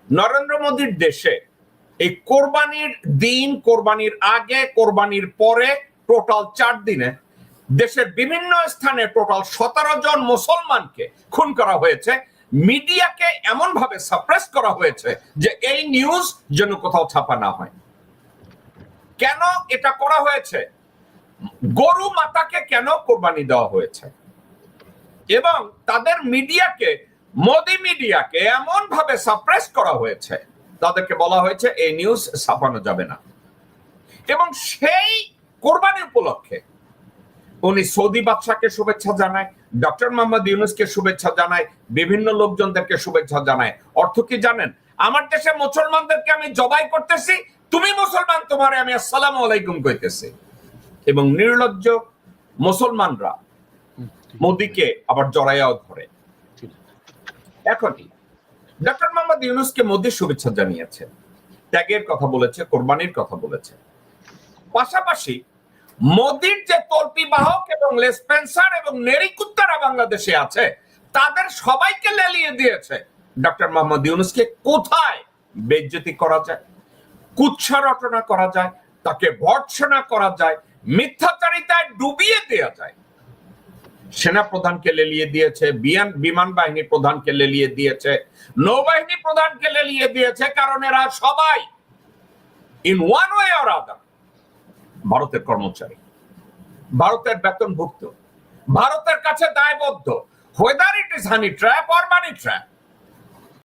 নরেন্দ্র মোদীর দেশে এই কোরবানির দিন, কোরবানির আগে, কোরবানির পরে টোটাল 4 দিনে দেশের বিভিন্ন স্থানে টোটাল 17 জন মুসলমানকে খুন করা হয়েছে। মিডিয়াকে এমন ভাবে সাপ্রেস করা হয়েছে যে এই নিউজ যেন কোথাও ছাপা না হয়। কেন এটা করা হয়েছে? গরু মাতাকে কেন কোরবানি দেওয়া হয়েছে এবং তাদের মিডিয়াকে, মোদি মিডিয়াকে এমন ভাবে সাপ্রেস করা হয়েছে, তাদেরকে বলা হয়েছে এই নিউজ ছাপানো যাবে না। এবং সেই কোরবানি উপলক্ষে উনি সৌদি বাদশাকে শুভেচ্ছা জানায়, ডক্টর মোহাম্মদ ইউনূসকে শুভেচ্ছা জানায়, বিভিন্ন লোকজনদেরকে শুভেচ্ছা জানায়। অর্থ কি জানেন? আমার দেশে মুসলমানদেরকে আমি জবাই করতেছি, তুমি মুসলমান, তোমারে আমি আসসালামু আলাইকুম কইতেছি। এবং নির্লজ্জ মুসলমানরা মোদিকে আবার জড়াইয়াও ধরে। এখনই ডক্টর মোহাম্মদ ইউনূসকে মোদি শুভেচ্ছা জানিয়েছে, ত্যাগের কথা বলেছে, কোরবানির কথা বলেছে। পাশাপাশি মোদির যে তল্পি বাহক এবং লেসপেন্সার এবং নেরিকুত্তারা বাংলাদেশে আছে, তাদের সবাইকে লেলিয়ে দিয়েছে ডক্টর মোহাম্মদ ইউনূসকে। কোথায় বেইজ্জতি করা যায়, কুৎসা রটনা করা যায়, তাকে ভর্ৎসনা করা যায়, মিথ্যাচারিতায় ডুবিয়ে দেওয়া যায়। সেনা প্রধানকে লেলিয়ে দিয়েছে, বিমান বাহিনী প্রধানকে লেলিয়ে দিয়েছে, নৌবাহিনী প্রধানকে লেলিয়ে দিয়েছে, কারণ এরা সবাই in one way or other ভারতের কর্মচারী, ভারতের বেতনভুক্ত, ভারতের কাছে দায়বদ্ধ, whether it is honey trap or money trap।